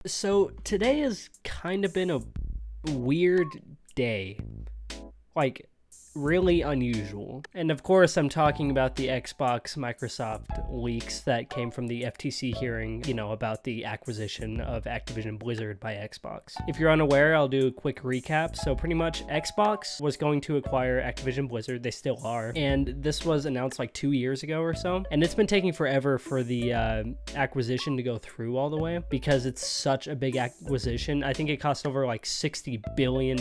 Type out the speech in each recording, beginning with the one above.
So today has kind of been a weird day. Like, really unusual. And of course, I'm talking about the Xbox Microsoft leaks that came from the FTC hearing, about the acquisition of Activision Blizzard by Xbox. If you're unaware, I'll do a quick recap. So pretty much Xbox was going to acquire Activision Blizzard. They still are. And this was announced like 2 years ago or so. And it's been taking forever for the acquisition to go through all the way because it's such a big acquisition. I think it cost over like $60 billion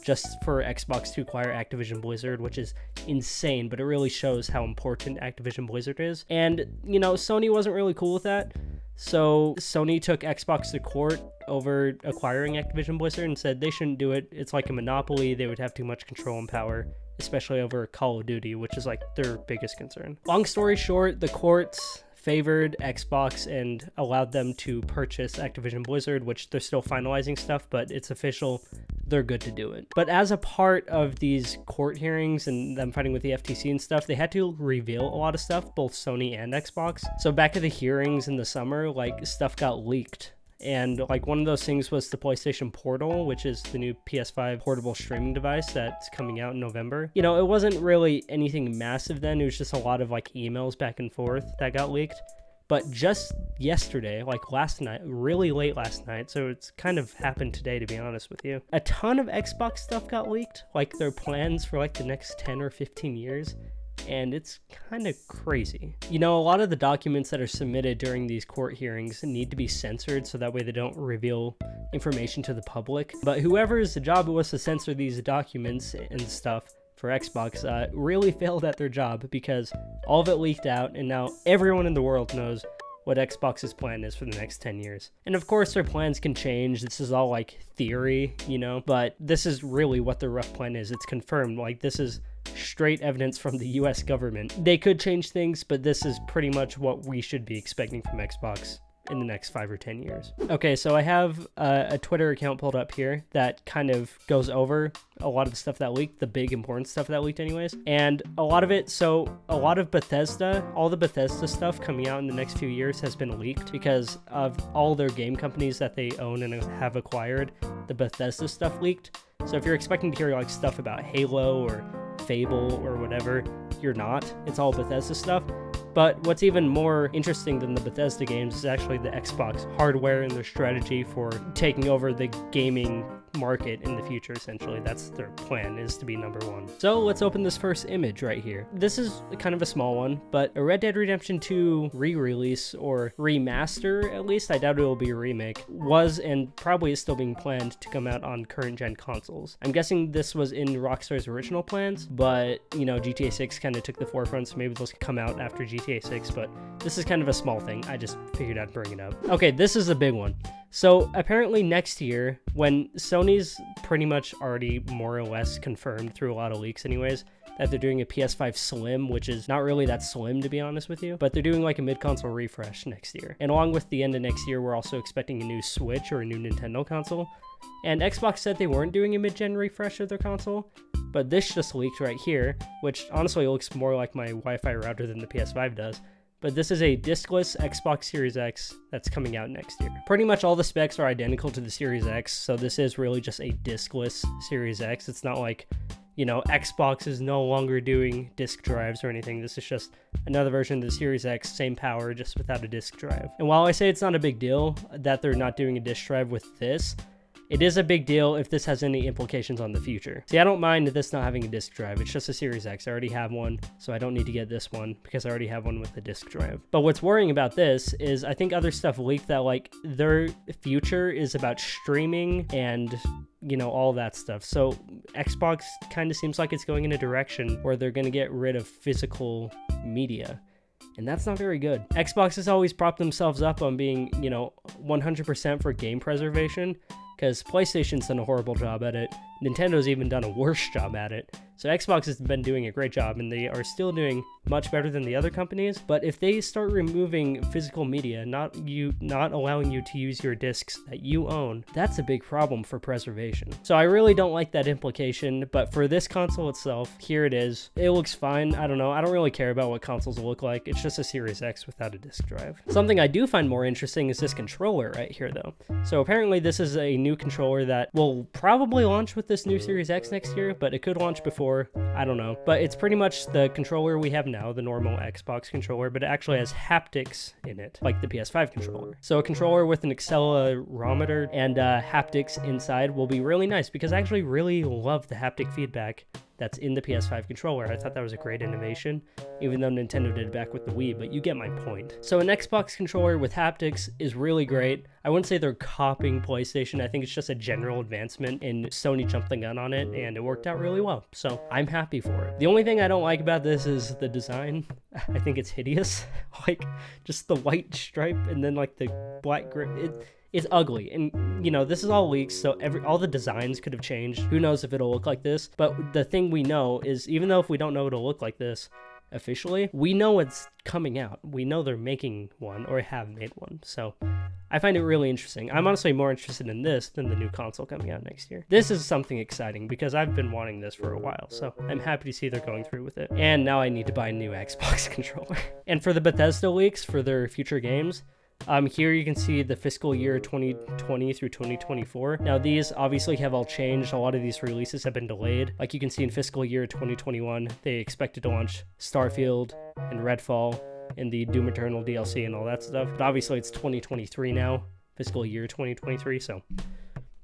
just for Xbox to acquire Activision Blizzard, which is insane, but it really shows how important Activision Blizzard is. And, Sony wasn't really cool with that. So Sony took Xbox to court over acquiring Activision Blizzard and said they shouldn't do it. It's like a monopoly. They would have too much control and power, especially over Call of Duty, which is like their biggest concern. Long story short, the courts favored Xbox and allowed them to purchase Activision Blizzard, which they're still finalizing stuff, but it's official. They're good to do it. But as a part of these court hearings and them fighting with the FTC and stuff, they had to reveal a lot of stuff, both Sony and Xbox. So back at the hearings in the summer, stuff got leaked. And one of those things was the PlayStation Portal, which is the new PS5 portable streaming device that's coming out in November. It wasn't really anything massive then. It was just a lot of emails back and forth that got leaked. But just yesterday, last night, really late last night, so it's kind of happened today, to be honest with you, a ton of Xbox stuff got leaked, their plans for the next 10 or 15 years. And it's kind of crazy. A lot of the documents that are submitted during these court hearings need to be censored so that way they don't reveal information to the public. But whoever's job it was to censor these documents and stuff for Xbox really failed at their job because all of it leaked out, and now everyone in the world knows what Xbox's plan is for the next 10 years. And of course, their plans can change. This is all theory, but this is really what their rough plan is. It's confirmed. This is straight evidence from the US government. They could change things, but this is pretty much what we should be expecting from Xbox in the next 5 or 10 years. Okay, so I have a Twitter account pulled up here that kind of goes over a lot of the stuff that leaked, the big important stuff that leaked anyways. And a lot of Bethesda, all the Bethesda stuff coming out in the next few years has been leaked because of all their game companies that they own and have acquired. The Bethesda stuff leaked. So if you're expecting to hear stuff about Halo or Fable or whatever, you're not. It's all Bethesda stuff. But what's even more interesting than the Bethesda games is actually the Xbox hardware and their strategy for taking over the gaming market in the future. Essentially, that's their plan, is to be number one. So let's open this first image right here. This is kind of a small one, but a Red Dead Redemption 2 re-release or remaster, at least, I doubt it will be a remake, was and probably is still being planned to come out on current gen consoles. I'm guessing this was in Rockstar's original plans, but GTA 6 kind of took the forefront, so maybe those come out after GTA 6, but this is kind of a small thing. I just figured I'd bring it up. Okay, this is a big one. So apparently next year, when Sony's pretty much already more or less confirmed through a lot of leaks anyways, that they're doing a PS5 Slim, which is not really that slim to be honest with you, but they're doing a mid-console refresh next year. And along with the end of next year, we're also expecting a new Switch or a new Nintendo console. And Xbox said they weren't doing a mid-gen refresh of their console, but this just leaked right here, which honestly looks more like my Wi-Fi router than the PS5 does. But this is a diskless Xbox Series X that's coming out next year. Pretty much all the specs are identical to the Series X, so this is really just a diskless Series X. It's not Xbox is no longer doing disk drives or anything. This is just another version of the Series X, same power, just without a disk drive. And while I say it's not a big deal that they're not doing a disk drive with this, it is a big deal if this has any implications on the future. See, I don't mind this not having a disk drive. It's just a Series X. I already have one, so I don't need to get this one because I already have one with a disk drive. But what's worrying about this is I think other stuff leaked that their future is about streaming and all that stuff. So Xbox kind of seems like it's going in a direction where they're going to get rid of physical media. And that's not very good. Xbox has always propped themselves up on being, 100% for game preservation, because PlayStation's done a horrible job at it. Nintendo's even done a worse job at it. So Xbox has been doing a great job, and they are still doing much better than the other companies. But if they start removing physical media, not allowing you to use your discs that you own, that's a big problem for preservation. So I really don't like that implication, but for this console itself, here it is. It looks fine. I don't know. I don't really care about what consoles look like. It's just a Series X without a disk drive. Something I do find more interesting is this controller right here, though. So apparently this is a new controller that will probably launch with this new Series X next year, but it could launch before. I don't know. But it's pretty much the controller we have now, the normal Xbox controller, but it actually has haptics in it, like the PS5 controller. So a controller with an accelerometer and haptics inside will be really nice, because I actually really love the haptic feedback that's in the PS5 controller. I thought that was a great innovation, even though Nintendo did it back with the Wii, but you get my point. So an Xbox controller with haptics is really great. I wouldn't say they're copying PlayStation. I think it's just a general advancement, and Sony jumped the gun on it, and it worked out really well. So I'm happy for it. The only thing I don't like about this is the design. I think it's hideous. Like, just the white stripe and then like the black grip. It's ugly, and you know, this is all leaks, so all the designs could have changed. Who knows if it'll look like this? But the thing we know is, even though if we don't know it'll look like this officially, we know it's coming out. We know they're making one or have made one. So I find it really interesting. I'm honestly more interested in this than the new console coming out next year. This is something exciting because I've been wanting this for a while, so I'm happy to see they're going through with it. And now I need to buy a new Xbox controller. And for the Bethesda leaks for their future games, here you can see the fiscal year 2020 through 2024. Now these obviously have all changed. A lot of these releases have been delayed. Like you can see in fiscal year 2021, they expected to launch Starfield and Redfall and the Doom Eternal DLC and all that stuff. But obviously it's 2023 now, fiscal year 2023, so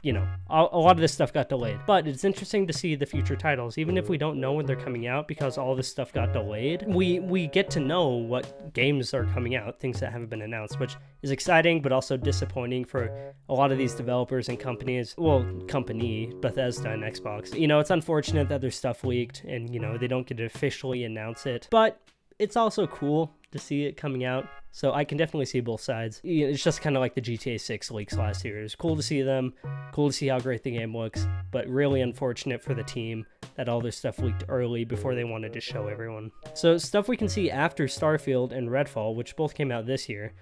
you know, a lot of this stuff got delayed. But it's interesting to see the future titles, even if we don't know when they're coming out, because all this stuff got delayed. We get to know what games are coming out, things that haven't been announced, which is exciting, but also disappointing for a lot of these developers and companies. Well, Bethesda and Xbox. You know, it's unfortunate that their stuff leaked and, you know, they don't get to officially announce it. But it's also cool to see it coming out. So I can definitely see both sides. It's just kind of like the GTA 6 leaks last year. It's cool to see them, cool to see how great the game looks, but really unfortunate for the team that all their stuff leaked early before they wanted to show everyone. So stuff we can see after Starfield and Redfall, which both came out this year.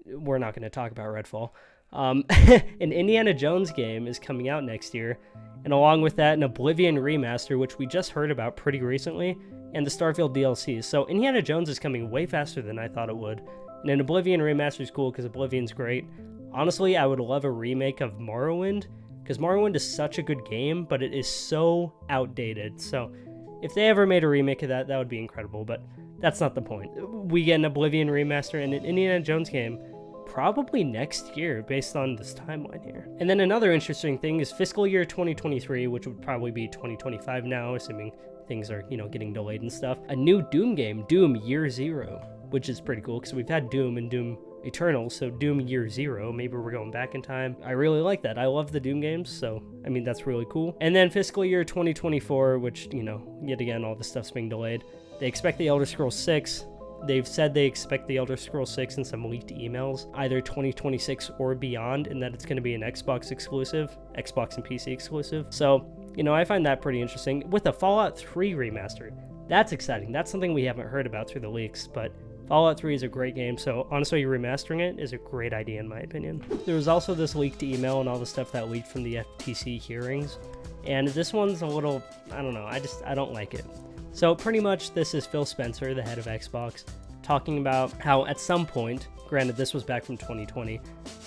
We're not going to talk about Redfall. An Indiana Jones game is coming out next year, and along with that, an Oblivion remaster, which we just heard about pretty recently, and the Starfield DLC. So Indiana Jones is coming way faster than I thought it would. And an Oblivion remaster is cool because Oblivion's great. Honestly, I would love a remake of Morrowind, because Morrowind is such a good game, but it is so outdated. So if they ever made a remake of that, that would be incredible, but that's not the point. We get an Oblivion remaster and an Indiana Jones game probably next year based on this timeline here. And then another interesting thing is fiscal year 2023, which would probably be 2025 now, assuming things are, you know, getting delayed and stuff. A new Doom game, Doom Year Zero, which is pretty cool because we've had Doom and Doom Eternal, so Doom Year Zero, maybe we're going back in time. I really like that. I love the Doom games, so I mean, that's really cool. And then fiscal year 2024, which, you know, yet again, all this stuff's being delayed. They expect the Elder Scrolls 6. They've said they expect the Elder Scrolls 6 in some leaked emails, either 2026 or beyond, and that it's going to be an Xbox exclusive, Xbox and PC exclusive. So, you know, I find that pretty interesting. With a Fallout 3 remaster, that's exciting. That's something we haven't heard about through the leaks, but Fallout 3 is a great game, so honestly, remastering it is a great idea in my opinion. There was also this leaked email and all the stuff that leaked from the FTC hearings, and this one's a little, I don't know, I don't like it. So pretty much this is Phil Spencer, the head of Xbox, talking about how at some point, granted this was back from 2020,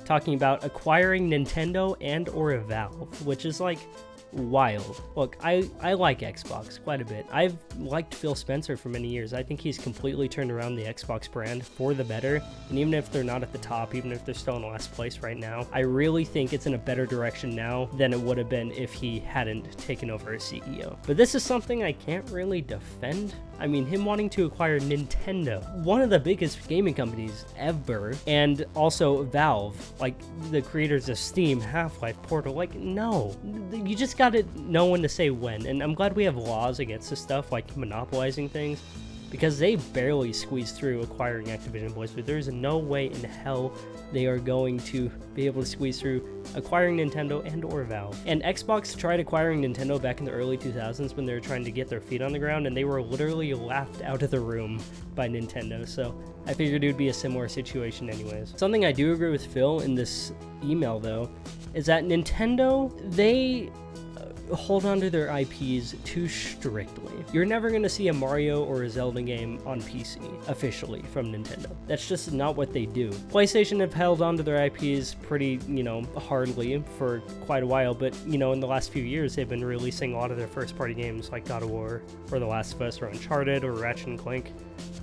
talking about acquiring Nintendo and or Valve, which is like wild. Look, I like Xbox quite a bit. I've liked Phil Spencer for many years. I think he's completely turned around the Xbox brand for the better, and even if they're not at the top, even if they're still in last place right now, I really think it's in a better direction now than it would have been if he hadn't taken over as CEO. But this is something I can't really defend. I mean, him wanting to acquire Nintendo, one of the biggest gaming companies ever, and also Valve, like the creators of Steam, Half-Life, Portal, like, no. You just gotta know when to say when, and I'm glad we have laws against this stuff, like monopolizing things, because they barely squeezed through acquiring Activision Blizzard. There's no way in hell they are going to be able to squeeze through acquiring Nintendo and or Valve. And Xbox tried acquiring Nintendo back in the early 2000s when they were trying to get their feet on the ground, and they were literally laughed out of the room by Nintendo. So I figured it would be a similar situation anyways. Something I do agree with Phil in this email though is that Nintendo, they hold on to their IPs too strictly. You're never going to see a Mario or a Zelda game on PC officially from Nintendo. That's just not what they do. PlayStation have held on to their IPs pretty, hardly for quite a while, but, in the last few years, they've been releasing a lot of their first-party games like God of War or The Last of Us or Uncharted or Ratchet & Clank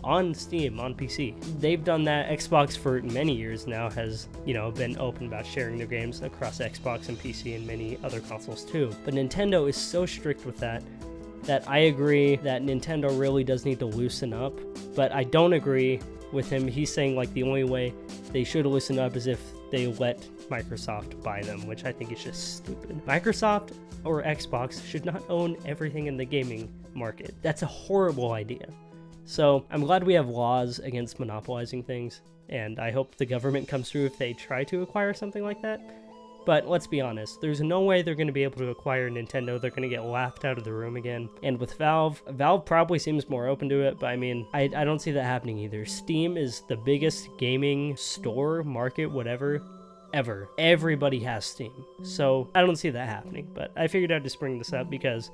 on Steam, on PC. They've done that. Xbox for many years now has, been open about sharing their games across Xbox and PC and many other consoles too. But Nintendo is so strict with that I agree that Nintendo really does need to loosen up, but I don't agree with him. He's saying like the only way they should loosen up is if they let Microsoft buy them, which I think is just stupid. Microsoft or Xbox should not own everything in the gaming market. That's a horrible idea. So I'm glad we have laws against monopolizing things, and I hope the government comes through if they try to acquire something like that. But let's be honest, there's no way they're going to be able to acquire Nintendo. They're going to get laughed out of the room again. And with Valve probably seems more open to it, but I mean, I don't see that happening either. Steam is the biggest gaming store, market, whatever, ever. Everybody has Steam. So I don't see that happening, but I figured I'd just bring this up because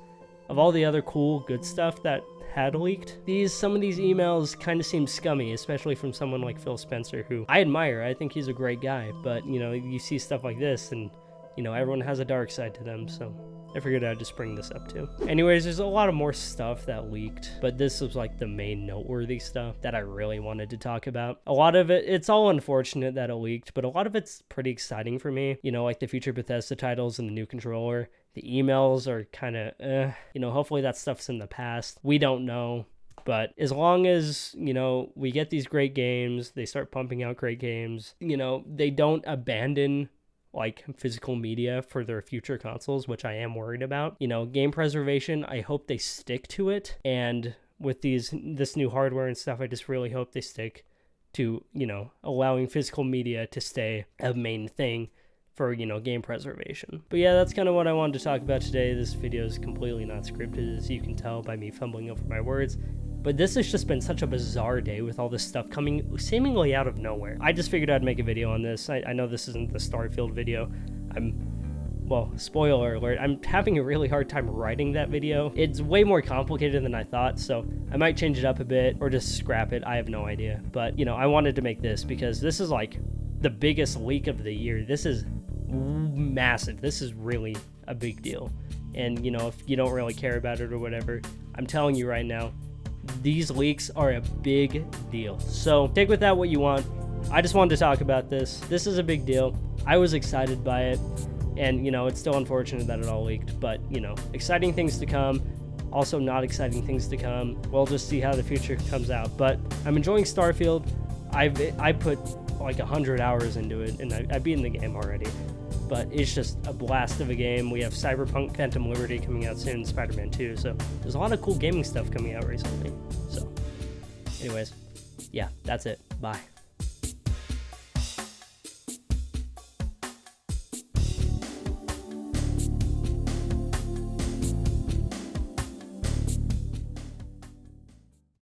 of all the other cool, good stuff that had leaked. Some of these emails kind of seem scummy, especially from someone like Phil Spencer, who I admire. I think he's a great guy, but you see stuff like this and everyone has a dark side to them, so I figured I'd just bring this up too. Anyways, there's a lot of more stuff that leaked, but this was like the main noteworthy stuff that I really wanted to talk about. A lot of it's all unfortunate that it leaked, but a lot of it's pretty exciting for me. Like the future Bethesda titles and the new controller. The emails are kind of, hopefully that stuff's in the past. We don't know. But as long as, we get these great games, they start pumping out great games, they don't abandon like physical media for their future consoles, which I am worried about. Game preservation, I hope they stick to it. And with this new hardware and stuff, I just really hope they stick to, allowing physical media to stay a main thing for, game preservation. But yeah, that's kind of what I wanted to talk about today. This video is completely not scripted, as you can tell by me fumbling over my words. But this has just been such a bizarre day with all this stuff coming seemingly out of nowhere. I just figured I'd make a video on this. I know this isn't the Starfield video. Well, spoiler alert, I'm having a really hard time writing that video. It's way more complicated than I thought, so I might change it up a bit or just scrap it. I have no idea. But, I wanted to make this because this is like the biggest leak of the year. This is massive. This is really a big deal. And, if you don't really care about it or whatever, I'm telling you right now, these leaks are a big deal. So take with that what you want. I just wanted to talk about this. This is a big deal. I was excited by it. And, it's still unfortunate that it all leaked. But, exciting things to come. Also not exciting things to come. We'll just see how the future comes out. But I'm enjoying Starfield. I put like 100 hours into it, and I've beaten the game already. But it's just a blast of a game. We have Cyberpunk Phantom Liberty coming out soon, Spider-Man 2. So there's a lot of cool gaming stuff coming out recently. So anyways, yeah, that's it. Bye.